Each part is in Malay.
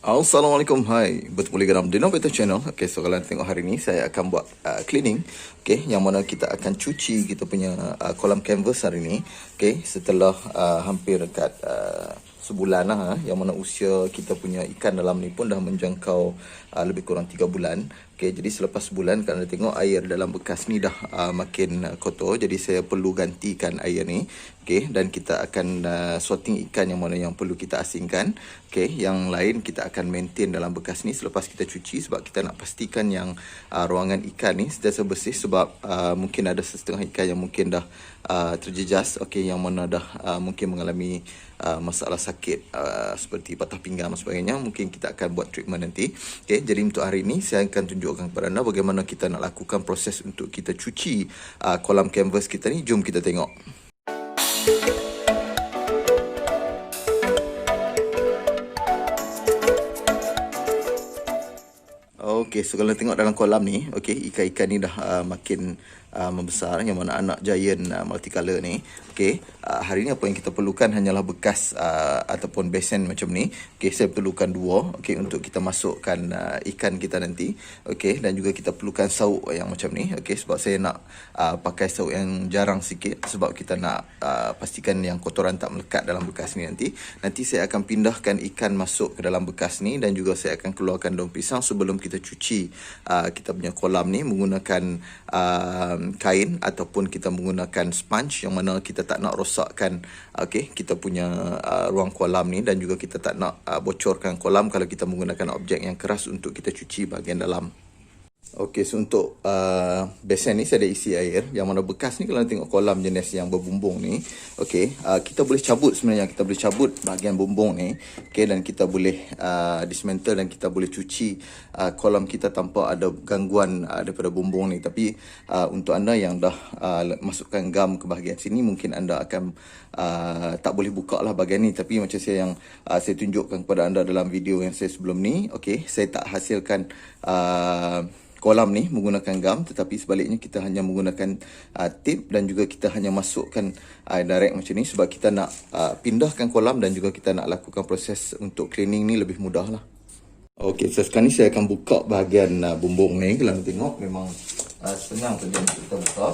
Assalamualaikum, hai. Bertemu lagi dalam Dinovator Channel. Okay, so kalau anda tengok hari ni, saya akan buat cleaning. Okay, yang mana kita akan cuci kita punya kolam canvas hari ni. Okay, setelah hampir dekat sebulan lah. Yang mana usia kita punya ikan dalam ni pun dah menjangkau lebih kurang 3 bulan. Okay, jadi selepas sebulan, kalau anda tengok air dalam bekas ni dah makin kotor. Jadi saya perlu gantikan air ni. Okay, dan kita akan sorting ikan yang mana yang perlu kita asingkan. Okay, yang lain kita akan maintain dalam bekas ni selepas kita cuci, sebab kita nak pastikan yang ruangan ikan ni sentiasa bersih, sebab mungkin ada setengah ikan yang mungkin dah terjejas, okay, yang mana dah mungkin mengalami masalah sakit seperti patah pinggang dan sebagainya. Mungkin kita akan buat treatment nanti. Okay, jadi untuk hari ini saya akan tunjukkan kepada anda bagaimana kita nak lakukan proses untuk kita cuci kolam canvas kita ni. Jom kita tengok. Okey, so kalau tengok dalam kolam ni, okey, ikan-ikan ni dah makin membesar, yang mana anak giant multicolor ni. Okey, hari ni apa yang kita perlukan hanyalah bekas ataupun besen macam ni. Okey, saya perlukan 2, okey, untuk kita masukkan ikan kita nanti. Okey, dan juga kita perlukan sauk yang macam ni. Okey, sebab saya nak pakai sauk yang jarang sikit, sebab kita nak pastikan yang kotoran tak melekat dalam bekas ni nanti. Nanti saya akan pindahkan ikan masuk ke dalam bekas ni, dan juga saya akan keluarkan daun pisang sebelum kita cuci kita punya kolam ni menggunakan kain ataupun kita menggunakan sponge, yang mana kita tak nak rosakkan kita punya ruang kolam ni, dan juga kita tak nak bocorkan kolam kalau kita menggunakan objek yang keras untuk kita cuci bahagian dalam. Okey, so untuk besen ni saya ada isi air, yang mana bekas ni kalau anda tengok kolam jenis yang berbumbung ni, okey, kita boleh cabut sebenarnya, kita boleh cabut bahagian bumbung ni, okey, dan kita boleh dismantle dan kita boleh cuci kolam kita tanpa ada gangguan daripada bumbung ni. Tapi untuk anda yang dah masukkan gam ke bahagian sini, mungkin anda akan tak boleh buka lah bahagian ni. Tapi macam saya yang saya tunjukkan kepada anda dalam video yang saya sebelum ni, okey, saya tak hasilkan kolam ni menggunakan gam, tetapi sebaliknya kita hanya menggunakan tip, dan juga kita hanya masukkan direct macam ni, sebab kita nak pindahkan kolam dan juga kita nak lakukan proses untuk cleaning ni lebih mudah lah. Okey, so sekarang ni saya akan buka bahagian bumbung ni. Kalau anda tengok memang senang saja untuk kita buka.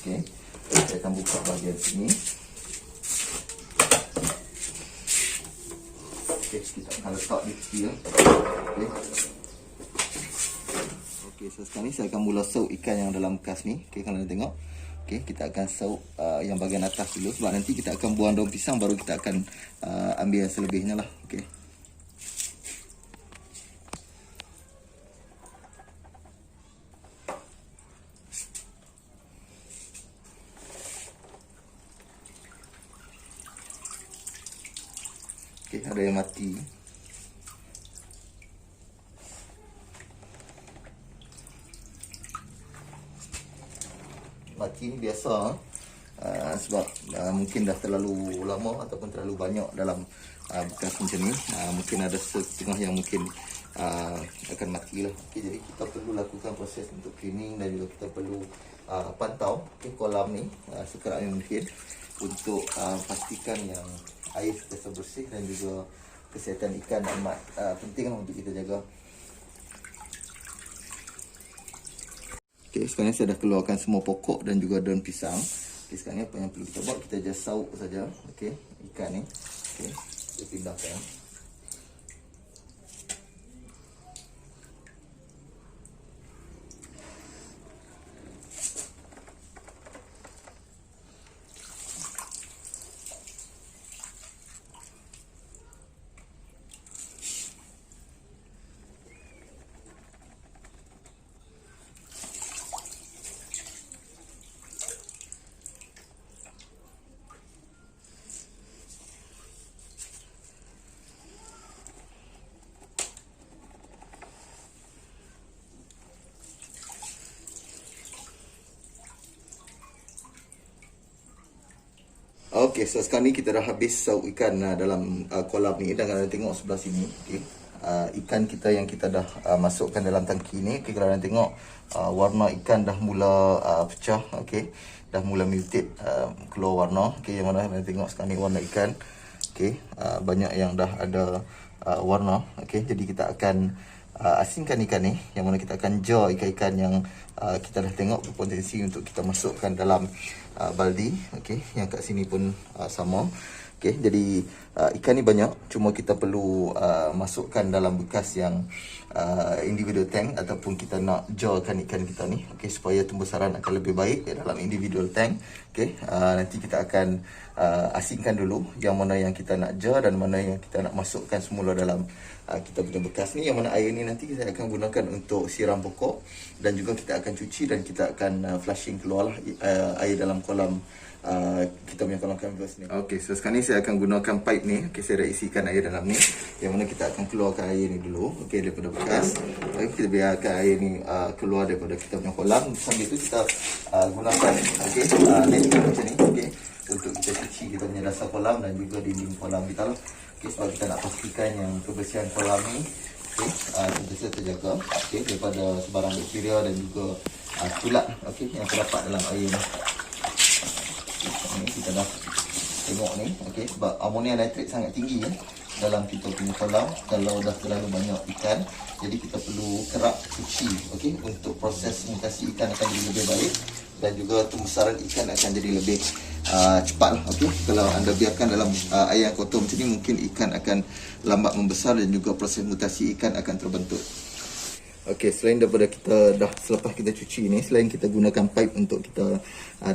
Okey, saya akan buka bahagian sini. Okey, kita akan letak di tepi lah. Okey. Okey, so sekarang ni saya akan mula sauk ikan yang dalam bekas ni. Okey, kalau anda tengok. Okey, kita akan sauk yang bahagian atas dulu, sebab nanti kita akan buang daun pisang, baru kita akan ambil yang selebihnya lah. Okey. Okey, ada yang mati. Mati ni biasa sebab mungkin dah terlalu lama ataupun terlalu banyak dalam bekas macam ni. Mungkin ada setengah yang mungkin akan mati lah. Okay, jadi kita perlu lakukan proses untuk cleaning, dan juga kita perlu pantau kolam ni sekerap yang mungkin untuk pastikan yang air sentiasa bersih, dan juga kesihatan ikan amat penting lah untuk kita jaga. Okay, sekarang saya dah keluarkan semua pokok dan juga daun pisang. Okay, sekarang apa yang perlu kita buat, kita just sauk saja. Okay, ikan ni. Okay, kita pindahkan. Okey, so sekarang ni kita dah habis sauk ikan dalam kolam ni, dan anda tengok sebelah sini. Okey, ikan kita yang kita dah masukkan dalam tangki ni. Okey, kalau anda tengok warna ikan dah mula pecah. Okey, dah mula mutate, keluar warna. Okey, yang mana anda tengok sekarang ni warna ikan. Okey, banyak yang dah ada warna. Okey, jadi kita akan asingkan ikan ni, yang mana kita akan jar ikan-ikan yang kita dah tengok berpotensi untuk kita masukkan dalam baldi. Okey, yang kat sini pun sama. Okey, jadi ikan ni banyak, cuma kita perlu masukkan dalam bekas yang individual tank, ataupun kita nak jarkan ikan kita ni, okey, supaya pembesaran akan lebih baik dalam individual tank. Okey, nanti kita akan asingkan dulu yang mana yang kita nak jar dan mana yang kita nak masukkan semula dalam kita punya bekas ni, yang mana air ni nanti saya akan gunakan untuk siram pokok, dan juga kita akan cuci dan kita akan flushing keluarlah air dalam kolam kita punya kolam canvas ni. Okey, so sekarang ni saya akan gunakan pipe ni. Okey, saya dah isikan air dalam ni, yang mana kita akan keluarkan air ni dulu, okey, daripada bekas. Okey, kita biarkan air ni keluar daripada kita punya kolam. Sambil tu kita gunakan, okey, led macam ni, okey, untuk kita cuci kita punya dasar kolam dan juga dinding kolam kita lah. Okey, sebab kita nak pastikan yang kebersihan kolam ni, okey, sentiasa terjaga, okey, daripada sebarang bakteria dan juga kulat, okey, yang terdapat dalam air ni. Ni kita dah tengok ni, okey, sebab amonia nitrat sangat tinggi dalam kita punya kolam kalau dah terlalu banyak ikan. Jadi kita perlu kerap cuci, okey, untuk proses mutasi ikan akan jadi lebih baik, dan juga pembesaran ikan akan jadi lebih cepat lah, okey. Kalau anda biarkan dalam air yang kotor macam ni, mungkin ikan akan lambat membesar dan juga proses mutasi ikan akan terbentuk. Okey, selain daripada selepas kita cuci ni, selain kita gunakan pipe untuk kita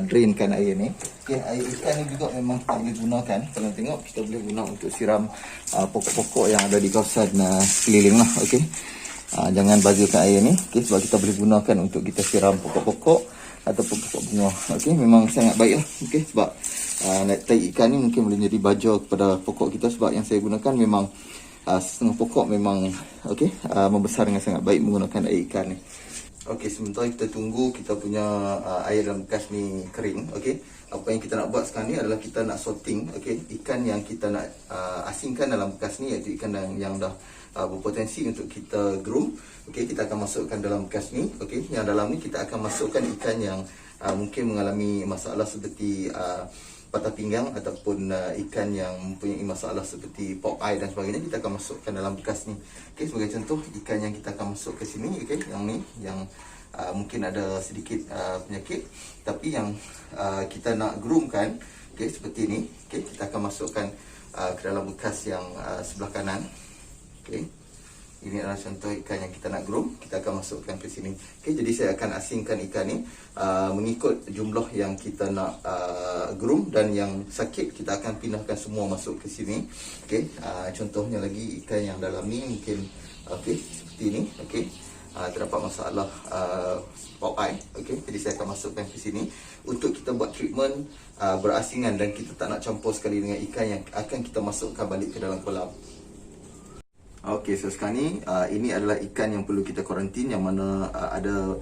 drainkan air ni, okey, air ikan ni juga memang kita boleh gunakan. Kalau tengok, kita boleh guna untuk siram pokok-pokok yang ada di kawasan sekeliling lah, okey. Jangan bazakan air ni, okey, sebab kita boleh gunakan untuk kita siram pokok-pokok ataupun pokok bunga. Okey, memang sangat baik lah, okey, sebab tai ikan ni mungkin boleh jadi baja kepada pokok kita, sebab yang saya gunakan memang setengah pokok memang okey, membesar dengan sangat baik menggunakan air ikan ni. Okey, sementara kita tunggu kita punya air dalam bekas ni kering, okey, apa yang kita nak buat sekarang ni adalah kita nak sorting, okey, ikan yang kita nak asingkan dalam bekas ni, iaitu ikan yang dah berpotensi untuk kita groom. Okey, kita akan masukkan dalam bekas ni, okey. Yang dalam ni kita akan masukkan ikan yang mungkin mengalami masalah seperti patah pinggang, ataupun ikan yang mempunyai masalah seperti pop eye dan sebagainya. Kita akan masukkan dalam bekas ni. Okey, sebagai contoh, ikan yang kita akan masuk ke sini, okey, yang ni, yang mungkin ada sedikit penyakit, tapi yang kita nak groomkan, okey, seperti ni, okey, kita akan masukkan ke dalam bekas yang sebelah kanan. Okey, ini adalah contoh ikan yang kita nak groom. Kita akan masukkan ke sini. Okey, jadi saya akan asingkan ikan ni mengikut jumlah yang kita nak groom, dan yang sakit kita akan pindahkan semua masuk ke sini. Okey, contohnya lagi ikan yang dalam ni mungkin, okey, seperti ini, okey, terdapat masalah pop eye, okey. Jadi saya akan masukkan ke sini untuk kita buat treatment berasingan, dan kita tak nak campur sekali dengan ikan yang akan kita masukkan balik ke dalam kolam. Okey, so sekarang ni ini adalah ikan yang perlu kita kuarantin, yang mana ada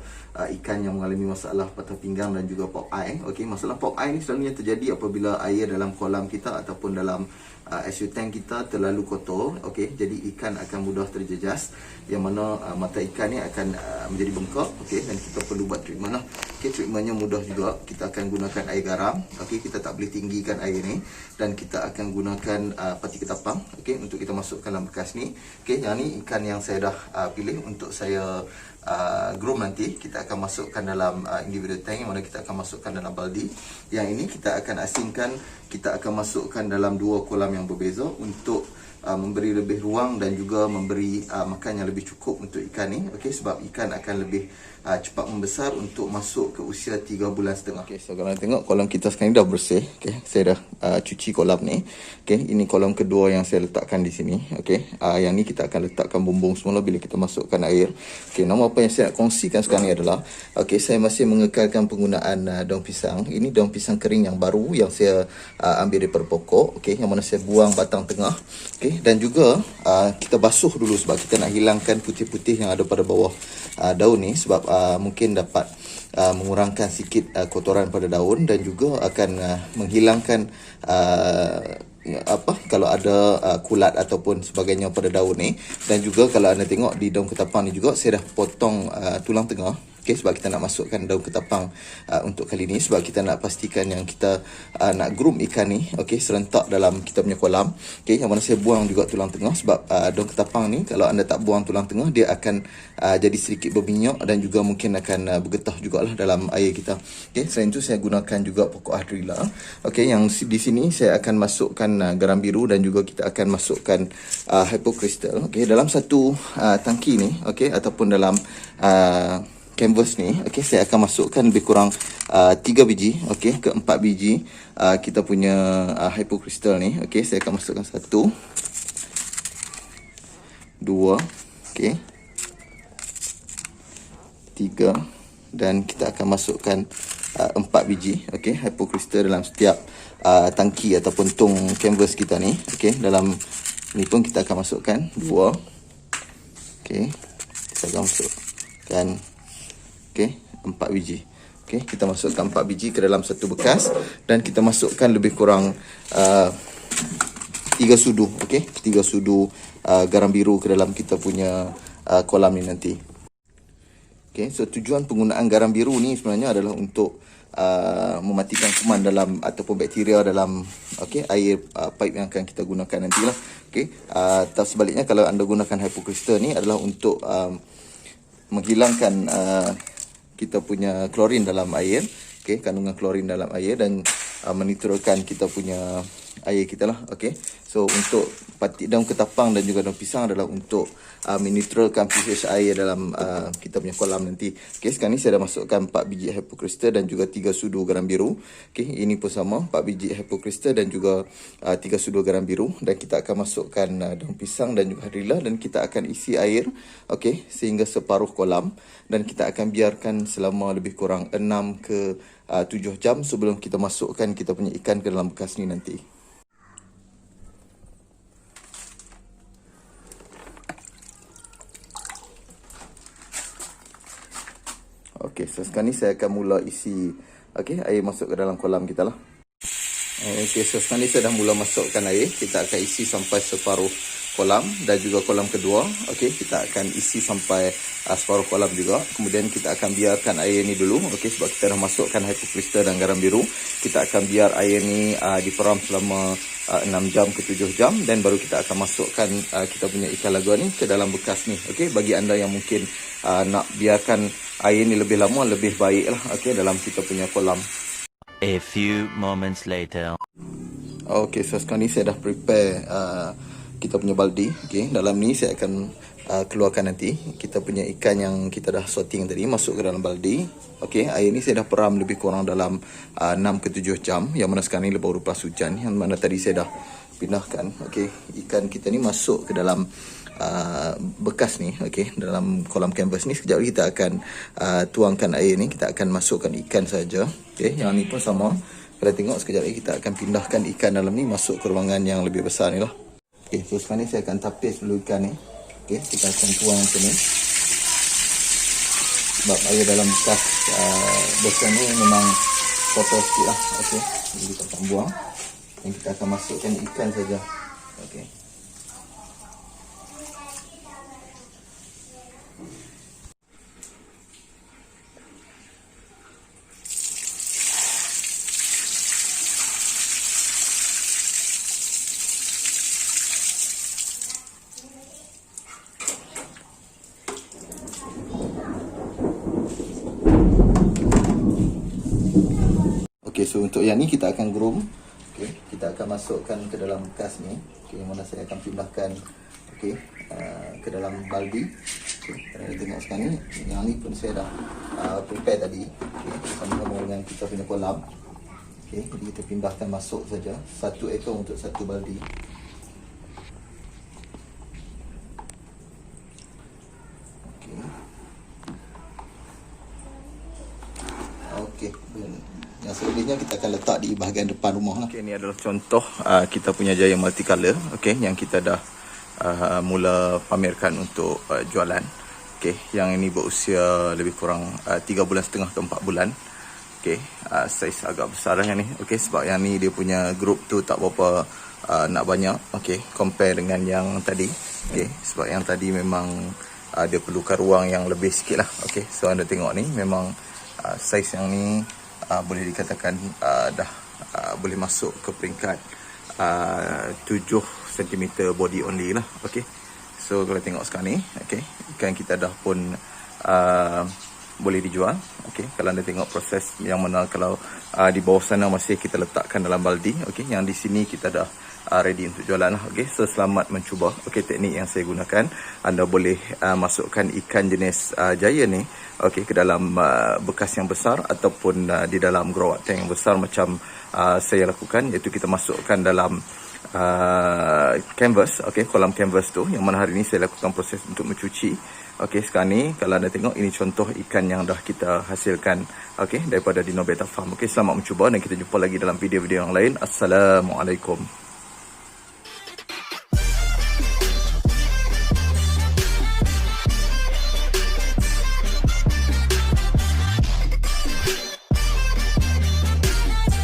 ikan yang mengalami masalah patah pinggang dan juga pop eye. Okey, masalah pop eye ni selalunya terjadi apabila air dalam kolam kita ataupun dalam SU tank kita terlalu kotor. Okey, jadi ikan akan mudah terjejas, yang mana mata ikan ni akan menjadi bengkak. Okey, dan kita perlu buat treatment lah. Okey, treatmentnya mudah juga. Kita akan gunakan air garam. Okey, kita tak boleh tinggikan air ni, dan kita akan gunakan pati ketapang, okey, untuk kita masukkan dalam bekas ni. Okey, yang ni ikan yang saya dah pilih untuk saya groom nanti. Kita akan masukkan dalam individual tank, yang mana kita akan masukkan dalam baldi. Yang ini kita akan asingkan, kita akan masukkan dalam dua kolam yang berbeza untuk memberi lebih ruang dan juga memberi makan yang lebih cukup untuk ikan ni. Okey, sebab ikan akan lebih cepat membesar untuk masuk ke usia 3 bulan setengah. Okey, so kalau tengok kolam kita sekarang ni dah bersih. Okey, saya dah cuci kolam ni. Okey, ini kolam kedua yang saya letakkan di sini. Okey, yang ni kita akan letakkan bumbung semula bila kita masukkan air. Okey, nama apa yang saya nak kongsikan sekarang ni adalah, okey, saya masih mengekalkan penggunaan daun pisang. Ini daun pisang kering yang baru yang saya ambil daripada pokok. Okey, yang mana saya buang batang tengah. Okey, dan juga kita basuh dulu sebab kita nak hilangkan putih-putih yang ada pada bawah daun ni, sebab mungkin dapat mengurangkan sikit kotoran pada daun, dan juga akan menghilangkan kalau ada kulat ataupun sebagainya pada daun ni. Dan juga kalau anda tengok di daun ketapang ni juga, saya dah potong tulang tengah. Okey, sebab kita nak masukkan daun ketapang untuk kali ni, sebab kita nak pastikan yang kita nak groom ikan ni okey serentak dalam kita punya kolam. Okey, yang mana saya buang juga tulang tengah, sebab daun ketapang ni kalau anda tak buang tulang tengah, dia akan jadi sedikit berminyak dan juga mungkin akan bergetah jugalah dalam air kita. Okey, selain itu saya gunakan juga pokok Hydrilla. Okey, yang di sini saya akan masukkan garam biru dan juga kita akan masukkan hypocrystal. Okey, dalam satu tangki ni, okey, ataupun dalam canvas ni, okey, saya akan masukkan lebih kurang 3 biji, okey, ke 4 biji kita punya hypocrystal ni. Okey, saya akan masukkan 1, 2, okey, 3, dan kita akan masukkan 4 biji, okey, hypocrystal dalam setiap tangki ataupun tong canvas kita ni. Okey, dalam ni pun kita akan masukkan 2, okey, kita akan masukkan, okey, 4 biji. Okey, kita masukkan 4 biji ke dalam satu bekas dan kita masukkan lebih kurang 3 sudu, okey, 3 sudu garam biru ke dalam kita punya kolam ni nanti. Okey, so tujuan penggunaan garam biru ni sebenarnya adalah untuk mematikan kuman dalam ataupun bakteria dalam okey air pipe yang akan kita gunakan nantilah. Okey, atau sebaliknya kalau anda gunakan hypocrystal ni adalah untuk menghilangkan kita punya klorin dalam air, okey, kandungan klorin dalam air, dan menetralkan kita punya air kita lah. Okey, so untuk daun ketapang dan juga daun pisang adalah untuk menetralkan pH air dalam kita punya kolam nanti. Okey, sekarang ni saya dah masukkan 4 biji hypocrystal dan juga 3 sudu garam biru. Okey, ini pun sama, 4 biji hypocrystal dan juga 3 sudu garam biru, dan kita akan masukkan daun pisang dan juga Hydrilla, dan kita akan isi air, okey, sehingga separuh kolam, dan kita akan biarkan selama lebih kurang 6 ke 7 jam sebelum kita masukkan kita punya ikan ke dalam bekas ni nanti. Okey, so sekarang ni saya akan mula isi air masuk ke dalam kolam kita lah. Okey, so sekarang ni saya dah mula masukkan air. Kita akan isi sampai separuh kolam, dan juga kolam kedua. Okey, kita akan isi sampai separuh kolam juga. Kemudian kita akan biarkan air ni dulu. Okey, sebab kita dah masukkan hypocrystal dan garam biru. Kita akan biar air ni diperam selama 6 jam ke 7 jam, dan baru kita akan masukkan kita punya ikan lagu ni ke dalam bekas ni. Okey, bagi anda yang mungkin nak biarkan air ni lebih lama, lebih baik lah, okey, dalam kita punya kolam. A few moments later. Okey, so sekarang ni saya dah prepare kita punya baldi. Okey, dalam ni saya akan keluarkan nanti kita punya ikan yang kita dah sorting tadi, masuk ke dalam baldi. Okey, air ni saya dah peram lebih kurang dalam 6 ke 7 jam, yang mana sekarang ni baru lepas hujan, yang mana tadi saya dah pindahkan. Okey, ikan kita ni masuk ke dalam bekas ni, okey, dalam kolam canvas ni. Sekejap lagi kita akan tuangkan air ni, kita akan masukkan ikan saja. Okey, yang ni pun sama. Kalau tengok sekejap lagi kita akan pindahkan ikan dalam ni masuk ke ruangan yang lebih besar ni lah. Okey, so sekarang ni saya akan tapis dulu ikan ni. Okey, kita akan tuang macam ni. Sebab air dalam bekas besar ni memang kotor sikit lah. Okey, jadi kita akan buang dan kita akan masukkan ikan saja. Okey. Okey, so untuk yang ni kita akan groom. Okey, kita akan masukkan ke dalam bekas ni. Okey, yang mana saya akan pindahkan ke dalam baldi. Okey, kita tengok sekarang ni, yang ni pun saya dah prepare tadi. Okey, sama-sama dengan kita punya kolam. Okey, jadi kita pindahkan masuk saja. 1 ekor untuk 1 baldi. Okey, yang selebihnya kita akan letak di bahagian depan rumah lah. Okey, ini adalah contoh kita punya Giant Multicolor, okey, yang kita dah mula pamerkan untuk jualan. Okey, yang ini berusia lebih kurang 3 bulan setengah ke 4 bulan. Okey, saiz agak besar lah yang ni. Okey, sebab yang ni dia punya group tu tak berapa nak banyak. Okey, compare dengan yang tadi. Okey, sebab yang tadi memang dia perlukan ruang yang lebih sikit lah. Okay, so anda tengok ni memang saiz yang ni boleh dikatakan dah boleh masuk ke peringkat 7 cm body only lah. Okay, so kalau tengok sekarang ni, okay, ikan kita dah pun boleh dijual. Okay, kalau anda tengok proses yang mana kalau di bawah sana masih kita letakkan dalam baldi. Okay, yang di sini kita dah ready untuk jualan lah. Okay, so selamat mencuba. Okay, teknik yang saya gunakan, anda boleh masukkan ikan jenis giant ni, okay, ke dalam bekas yang besar ataupun di dalam grow up tank yang besar macam saya lakukan, iaitu kita masukkan dalam canvas, okay, kolam canvas tu, yang mana hari ni saya lakukan proses untuk mencuci. Okay, sekarang ni kalau anda tengok, ini contoh ikan yang dah kita hasilkan, okay, daripada Dino Betta Farm. Okay, selamat mencuba dan kita jumpa lagi dalam video-video yang lain. Assalamualaikum.